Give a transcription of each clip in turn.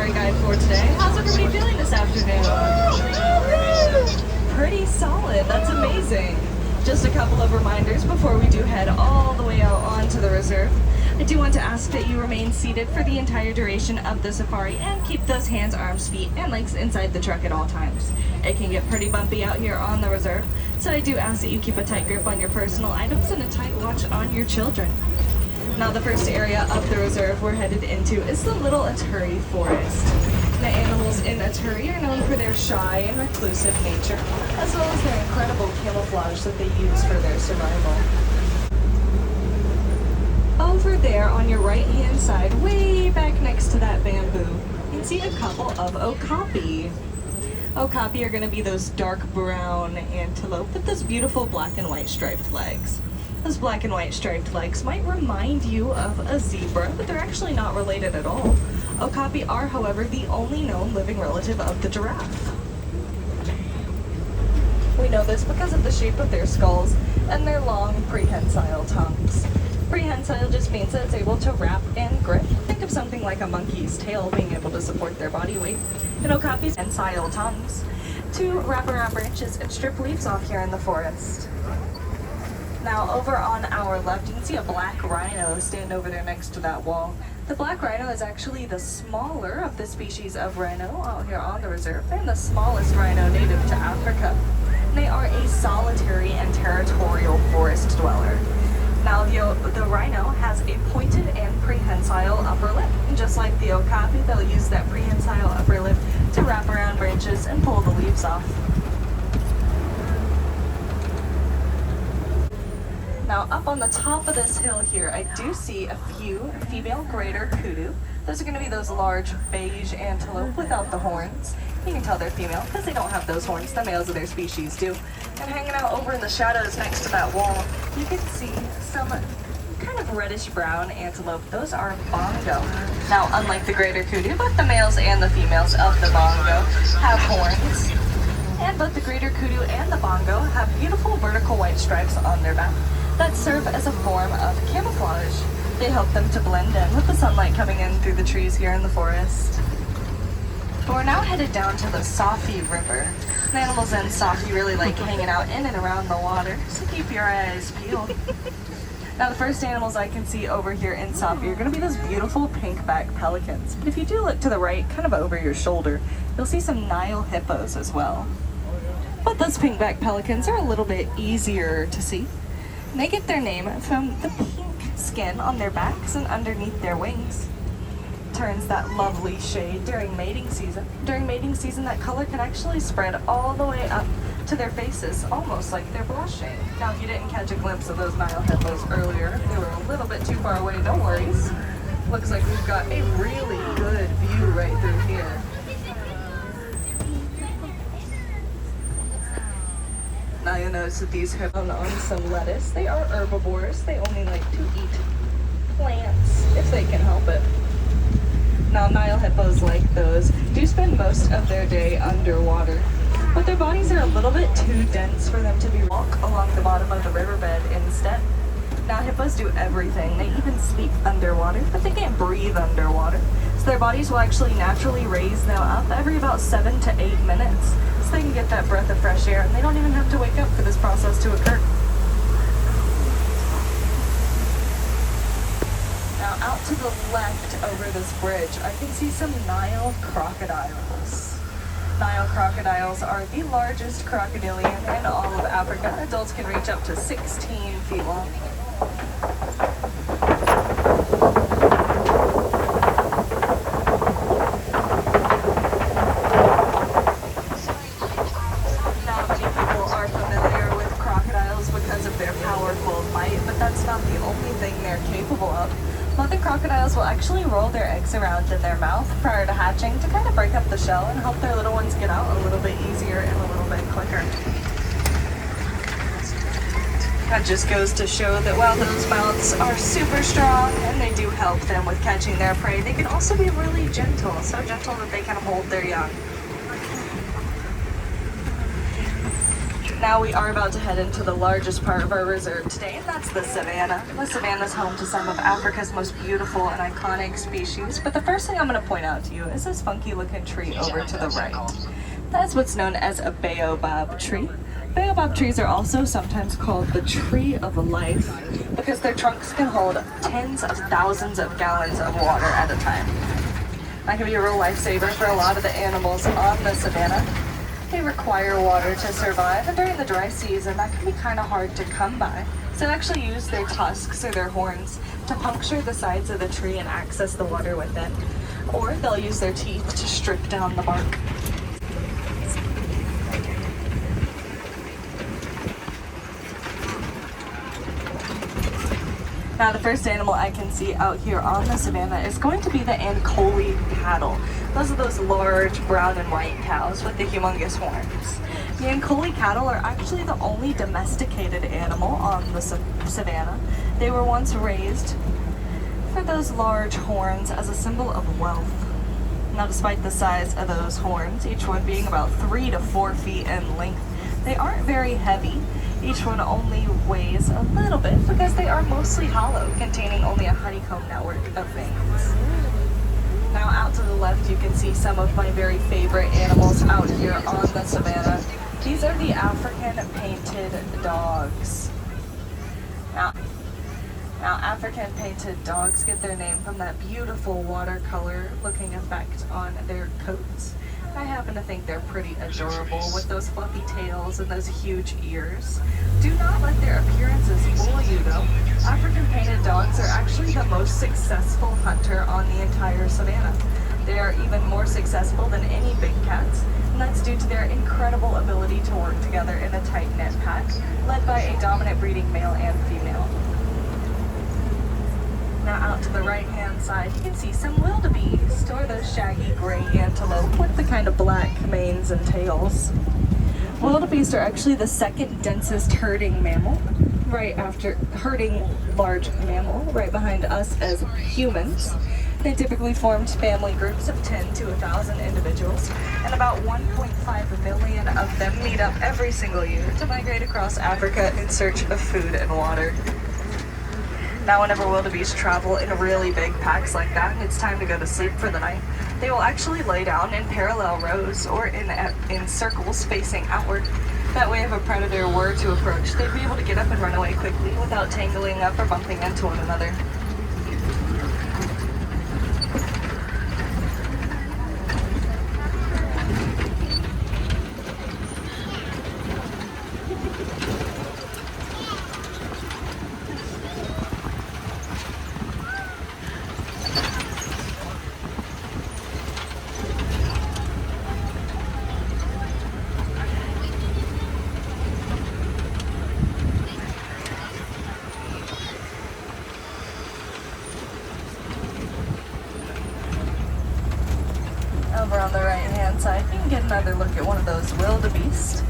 safari guide for today. How's everybody feeling this afternoon? Pretty solid, that's amazing. Just a couple of reminders before we do head all the way out onto the reserve. I do want to ask that you remain seated for the entire duration of the safari and keep those hands, arms, feet, and legs inside the truck at all times. It can get pretty bumpy out here on the reserve, so I do ask that you keep a tight grip on your personal items and a tight watch on your children. Now the first area of the reserve we're headed into is the Little Aturi Forest. The animals in Aturi are known for their shy and reclusive nature, as well as their incredible camouflage that they use for their survival. Over there on your right-hand side, way back next to that bamboo, you can see a couple of okapi. Okapi are going to be those dark brown antelope with those beautiful black and white striped legs. Those black and white striped legs might remind you of a zebra, but they're actually not related at all. Okapi are, however, the only known living relative of the giraffe. We know this because of the shape of their skulls and their long prehensile tongues. Prehensile just means that it's able to wrap and grip. Think of something like a monkey's tail being able to support their body weight. And okapi's prehensile tongues to wrap around branches and strip leaves off here in the forest. Now over on our left, you can see a black rhino stand over there next to that wall. The black rhino is actually the smaller of the species of rhino out here on the reserve and the smallest rhino native to Africa. They are a solitary and territorial forest dweller. Now the rhino has a pointed and prehensile upper lip. And just like the okapi, they'll use that prehensile upper lip to wrap around branches and pull the leaves off. Now up on the top of this hill here, I do see a few female greater kudu. Those are going to be those large beige antelope without the horns. You can tell they're female because they don't have those horns. The males of their species do. And hanging out over in the shadows next to that wall, you can see some kind of reddish brown antelope. Those are bongo. Now, unlike the greater kudu, both the males and the females of the bongo have horns. And both the greater kudu and the bongo have beautiful vertical white stripes on their back that serve as a form of camouflage. They help them to blend in with the sunlight coming in through the trees here in the forest. But we're now headed down to the Safi River. The animals in Safi really like hanging out in and around the water, so keep your eyes peeled. Now the first animals I can see over here in Safi are going to be those beautiful pink-backed pelicans. But if you do look to the right, kind of over your shoulder, you'll see some Nile hippos as well. But those pink-backed pelicans are a little bit easier to see. And they get their name from the pink skin on their backs and underneath their wings. Turns that lovely shade during mating season. During mating season, that color can actually spread all the way up to their faces, almost like they're blushing. Now, if you didn't catch a glimpse of those Nile hippos earlier, they were a little bit too far away, no worries. Looks like we've got a really good view right through here. Now you'll notice that these hippos on some lettuce. They are herbivores. They only like to eat plants if they can help it. Now, Nile hippos like those do spend most of their day underwater, but their bodies are a little bit too dense for them to be walk along the bottom of the riverbed instead. Now, hippos do everything. They even sleep underwater, but they can't breathe underwater. So their bodies will actually naturally raise them up every about 7 to 8 minutes, so they can get that breath of fresh air, and they don't even have to wake up for this process to occur. Now, out to the left over this bridge, I can see some Nile crocodiles. Nile crocodiles are the largest crocodilian in all of Africa. Adults can reach up to 16 feet long. Not many people are familiar with crocodiles because of their powerful bite, but that's not the only thing they're capable of. Mother crocodiles will actually roll their eggs around in their mouth prior to hatching to kind of break up the shell and help their little ones get out a little bit easier and a little bit quicker. That just goes to show that while those mouths are super strong and they do help them with catching their prey, they can also be really gentle, so gentle that they can hold their young. Now we are about to head into the largest part of our reserve today, and that's the savanna. The savanna is home to some of Africa's most beautiful and iconic species, but the first thing I'm going to point out to you is this funky looking tree over to the right. That's what's known as a baobab tree. Baobab trees are also sometimes called the tree of life because their trunks can hold tens of thousands of gallons of water at a time. That can be a real lifesaver for a lot of the animals on the savanna. They require water to survive, and during the dry season that can be kind of hard to come by. So they actually use their tusks or their horns to puncture the sides of the tree and access the water within. Or they'll use their teeth to strip down the bark. Now the first animal I can see out here on the savanna is going to be the Ankole cattle. Those are those large brown and white cows with the humongous horns. The Ankole cattle are actually the only domesticated animal on the savanna. They were once raised for those large horns as a symbol of wealth. Now despite the size of those horns, each one being about 3 to 4 feet in length, they aren't very heavy. Each one only weighs a little bit because they are mostly hollow, containing only a honeycomb network of veins. Now out to the left you can see some of my very favorite animals out here on the savanna. These are the African painted dogs. Now African painted dogs get their name from that beautiful watercolor looking effect on their coats. I happen to think they're pretty adorable with those fluffy tails and those huge ears. Do not let their appearances fool you though. African painted dogs are actually the most successful hunter on the entire savanna. They are even more successful than any big cats, and that's due to their incredible ability to work together in a tight-knit pack, led by a dominant breeding male and female. Now out to the right-hand side, you can see some wildebeest, or those shaggy gray antelope with the kind of black manes and tails. Wildebeest are actually the second densest herding mammal, right after herding large mammal, right behind us as humans. They typically formed family groups of 10 to 1,000 individuals, and about 1.5 million of them meet up every single year to migrate across Africa in search of food and water. Now whenever wildebeest travel in really big packs like that, it's time to go to sleep for the night. They will actually lay down in parallel rows or in circles facing outward. That way if a predator were to approach, they'd be able to get up and run away quickly without tangling up or bumping into one another. Over on the right-hand side, you can get another look at one of those wildebeest.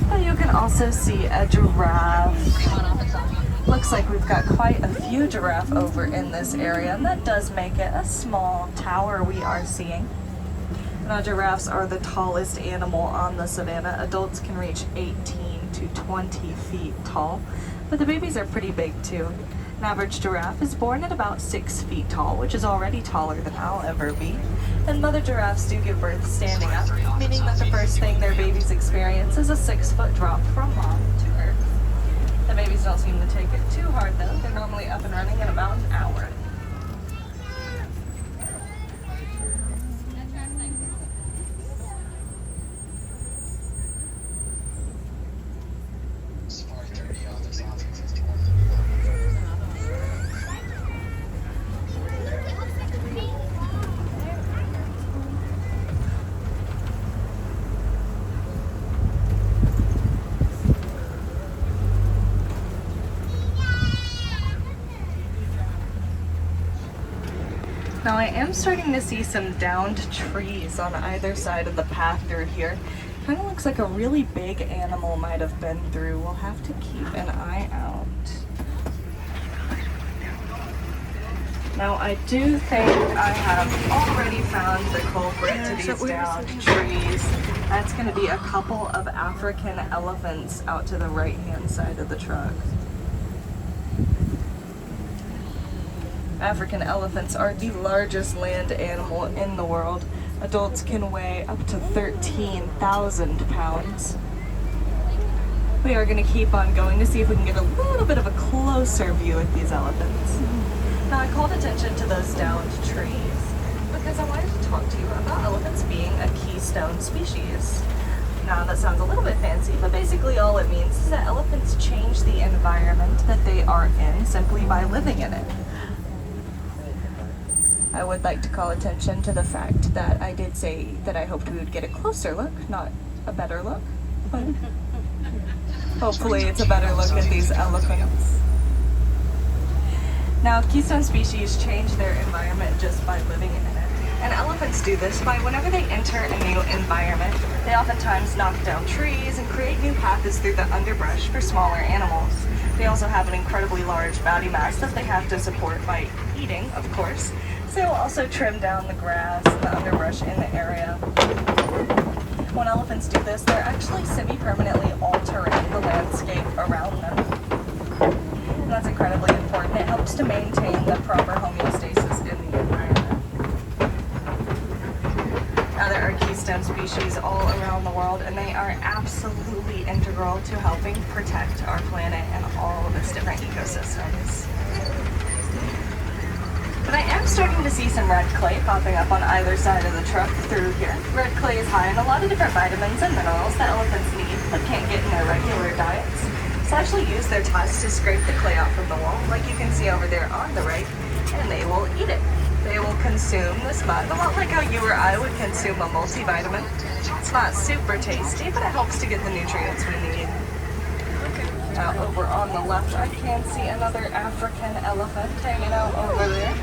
But you can also see a giraffe. Looks like we've got quite a few giraffe over in this area, and that does make it a small tower we are seeing. Now, giraffes are the tallest animal on the savanna. Adults can reach 18 to 20 feet tall, but the babies are pretty big too. An average giraffe is born at about 6 feet tall, which is already taller than I'll ever be. And mother giraffes do give birth standing up, meaning that the first thing their babies experience is a 6-foot drop from mom to earth. The babies don't seem to take it too hard though. They're normally up and running in about an hour. Now I am starting to see some downed trees on either side of the path through here. Kind of looks like a really big animal might have been through. We'll have to keep an eye out. Now I do think I have already found the culprit to these downed trees. That's going going to be a couple of African elephants out to the right-hand side of the truck. African elephants are the largest land animal in the world. Adults can weigh up to 13,000 pounds. We are going to keep on going to see if we can get a little bit of a closer view at these elephants. Now, I called attention to those downed trees because I wanted to talk to you about elephants being a keystone species. Now, that sounds a little bit fancy, but basically all it means is that elephants change the environment that they are in simply by living in it. I would like to call attention to the fact that I did say that I hoped we would get a closer look, not a better look, but hopefully it's a better look at these elephants. Now, keystone species change their environment just by living in it. And elephants do this by whenever they enter a new environment, they oftentimes knock down trees and create new paths through the underbrush for smaller animals. They also have an incredibly large body mass that they have to support by eating, of course. So they'll also trim down the grass and the underbrush in the area. When elephants do this, they're actually semi-permanently altering the landscape around them. And that's incredibly important. It helps to maintain the proper homeostasis in the environment. Now, there are keystone species all around the world, and they are absolutely integral to helping protect our planet and all of its different ecosystems. But I am starting to see some red clay popping up on either side of the truck through here. Red clay is high in a lot of different vitamins and minerals that elephants need but can't get in their regular diets. So actually use their tusks to scrape the clay out from the wall, like you can see over there on the right, and they will eat it. They will consume this mud, a lot like how you or I would consume a multivitamin. It's not super tasty, but it helps to get the nutrients we need. Now over on the left, I can see another African elephant hanging out over there.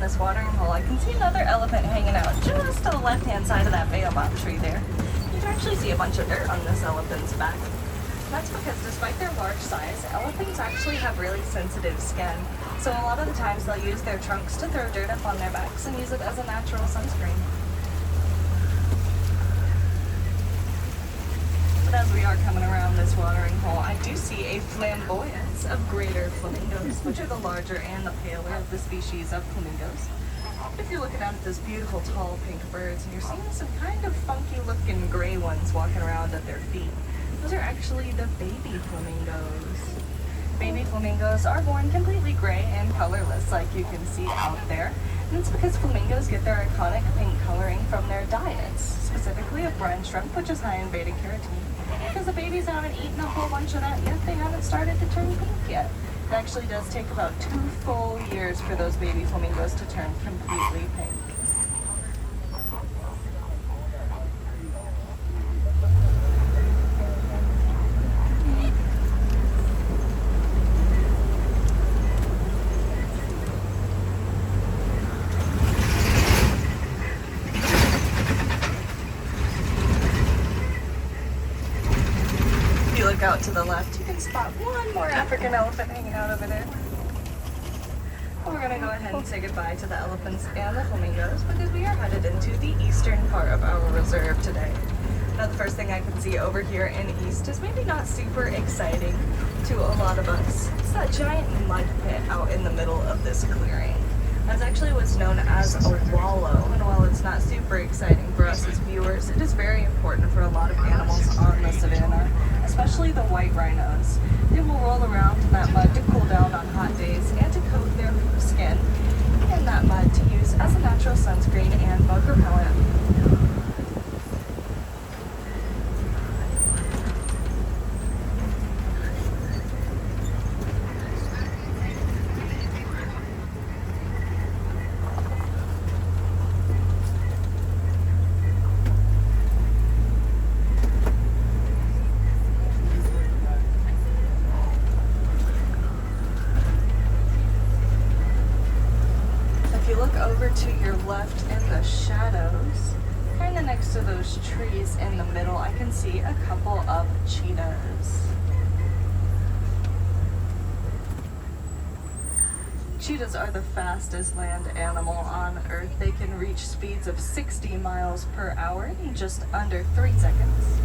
This watering hole, I can see another elephant hanging out just to the left-hand side of that baobab tree there. You can actually see a bunch of dirt on this elephant's back. That's because despite their large size, elephants actually have really sensitive skin. So a lot of the times they'll use their trunks to throw dirt up on their backs and use it as a natural sunscreen. But as we are coming around this watering hole, I do see a flamboyance of greater flamingos, which are the larger and the paler of the species of flamingos. If you're looking out at those beautiful tall pink birds and you're seeing some kind of funky looking gray ones walking around at their feet, those are actually the baby flamingos. Baby flamingos are born completely gray and colorless, like you can see out there. And it's because flamingos get their iconic pink coloring from their diets, specifically of brine shrimp, which is high in beta-carotene. Because the babies haven't eaten a whole bunch of that yet, they haven't started to turn pink yet. It actually does take about 2 full years for those baby flamingos to turn completely pink. the left, you can spot one more African elephant hanging out over there. We're gonna go ahead and say goodbye to the elephants and the flamingos because we are headed into the eastern part of our reserve today. Now the first thing I can see over here in east is maybe not super exciting to a lot of us. It's that giant mud pit out in the middle of this clearing. That's actually what's known as a wallow, and while it's not super exciting for us as viewers, it is very important for a lot of animals on the savanna, especially the white rhinos. They will roll around in that mud to cool down on hot days and to coat their skin in that mud to use as a natural sunscreen and bug repellent. Over to your left in the shadows, kind of next to those trees in the middle, I can see a couple of cheetahs. Cheetahs are the fastest land animal on Earth. They can reach speeds of 60 miles per hour in just under 3 seconds.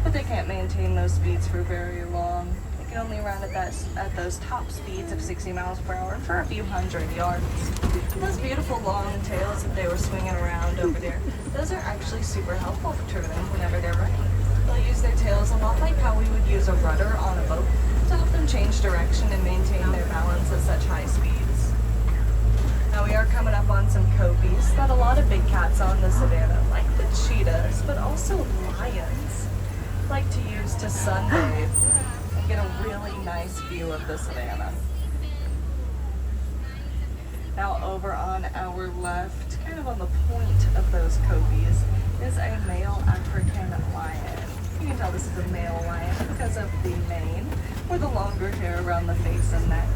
But they can't maintain those speeds for very long. They can only run at those top speeds of 60 miles per hour for a few hundred yards. Those beautiful long tails that they were swinging around over there, those are actually super helpful to them whenever they're running. They'll use their tails a lot like how we would use a rudder on a boat to help them change direction and maintain their balance at such high speeds. Now we are coming up on some copies that a lot of big cats on the savanna, like the cheetahs, but also lions, like to use to sunbathe and get a really nice view of the savanna. Now over on our left, kind of on the point of those copies, is a male African lion. You can tell this is a male lion because of the mane, or the longer hair around the face and neck.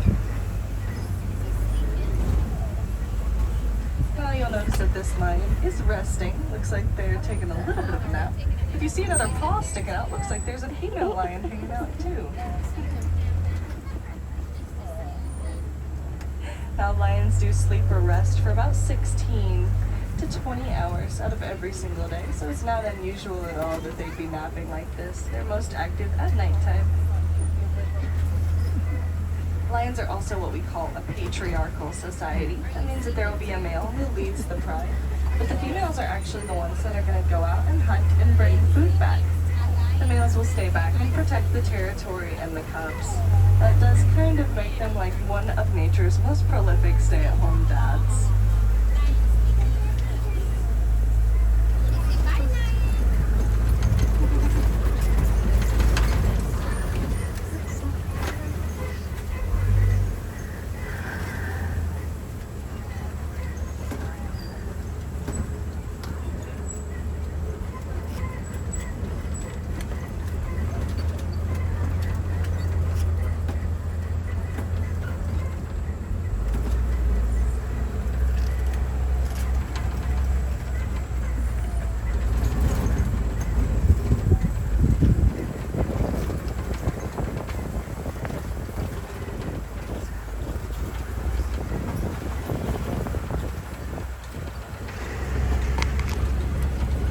Now you'll notice that this lion is resting. Looks like they're taking a little bit of a nap. If you see another paw sticking out, looks like there's a female lion hanging out too. Now lions do sleep or rest for about 16 to 20 hours out of every single day, so it's not unusual at all that they'd be napping like this. They're most active at nighttime. Lions are also what we call a patriarchal society. That means that there will be a male who leads the pride, but the females are actually the ones that are going to go out and hunt and bring food back. The males will stay back and protect the territory and the cubs. That does kind of make them like one of nature's most prolific stay-at-home dads.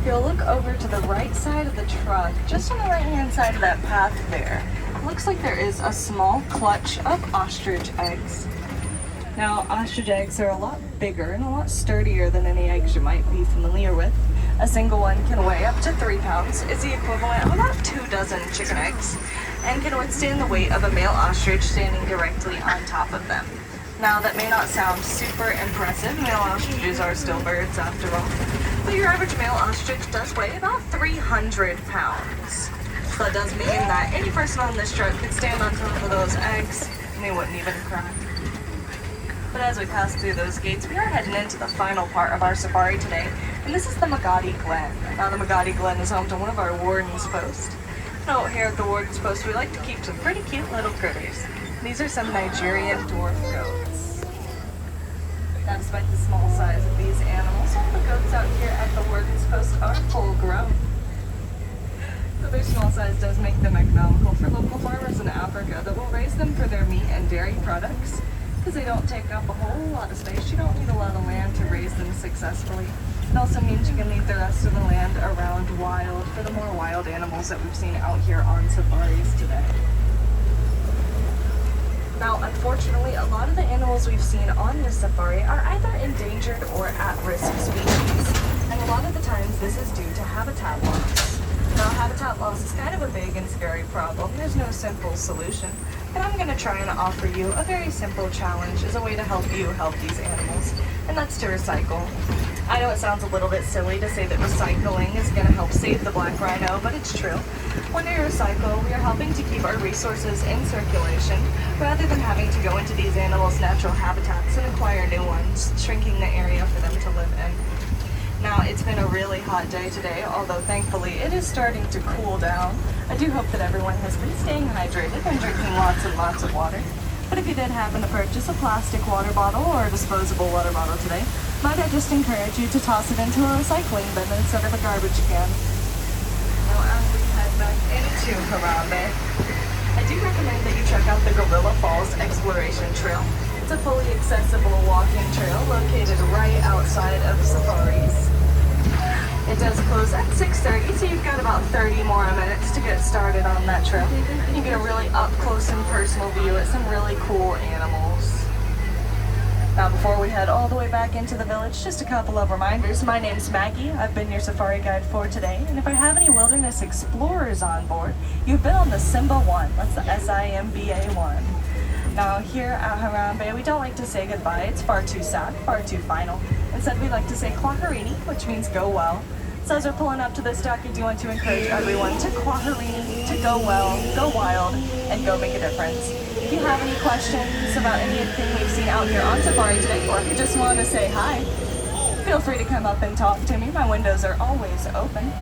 You'll look over to the right side of the truck, just on the right-hand side of that path there. It looks like there is a small clutch of ostrich eggs. Now, ostrich eggs are a lot bigger and a lot sturdier than any eggs you might be familiar with. A single one can weigh up to 3 pounds. It's the equivalent of about 2 dozen chicken eggs, and can withstand the weight of a male ostrich standing directly on top of them. Now, that may not sound super impressive. Male ostriches are still birds after all. But your average male ostrich does weigh about 300 pounds. So that does mean that any person on this truck could stand on top of those eggs and they wouldn't even crack. But as we pass through those gates, we are heading into the final part of our safari today, and this is the Maggie Glen. Now the Maggie Glen is home to one of our warden's posts. Now here at the warden's post, we like to keep some pretty cute little critters. These are some Nigerian dwarf goats. Now, despite the small size of these animals, all the goats out here at the warden's post are full grown. The their small size does make them economical for local farmers in Africa that will raise them for their meat and dairy products because they don't take up a whole lot of space. You don't need a lot of land to raise them successfully. It also means you can leave the rest of the land around wild for the more wild animals that we've seen out here on safaris today. Now, unfortunately, a lot of the animals we've seen on this safari are either endangered or at-risk species. And a lot of the times this is due to habitat loss. Now, habitat loss is kind of a big and scary problem. There's no simple solution. And I'm going to try and offer you a very simple challenge as a way to help you help these animals. And that's to recycle. I know it sounds a little bit silly to say that recycling is going to help save the black rhino, but it's true. When we recycle, we are helping to keep our resources in circulation rather than having to go into these animals' natural habitats and acquire new ones, shrinking the area for them to live in. Now, it's been a really hot day today, although thankfully it is starting to cool down. I do hope that everyone has been staying hydrated and drinking lots and lots of water. But if you did happen to purchase a plastic water bottle or a disposable water bottle today, might I just encourage you to toss it into a recycling bin instead of a garbage can. Now, as we head back into Harambe, I do recommend that you check out the Gorilla Falls Exploration Trail. It's a fully accessible walking trail located right outside of safaris. It does close at 6:30, so you've got about 30 more minutes to get started on that trail. You get a really up-close and personal view at some really cool animals. Now, before we head all the way back into the village, just a couple of reminders. My name's Maggie. I've been your safari guide for today, and if I have any wilderness explorers on board, you've been on the Simba 1. That's the SIMBA 1. Now, here at Harambe, we don't like to say goodbye. It's far too sad, far too final. Instead, we like to say Kwaherini, which means go well. So as we're pulling up to this dock, I do want to encourage everyone to Kwaherini, to go well, go wild, and go make a difference. If you have any questions about anything we've seen out here on safari today, or if you just want to say hi, feel free to come up and talk to me. My windows are always open.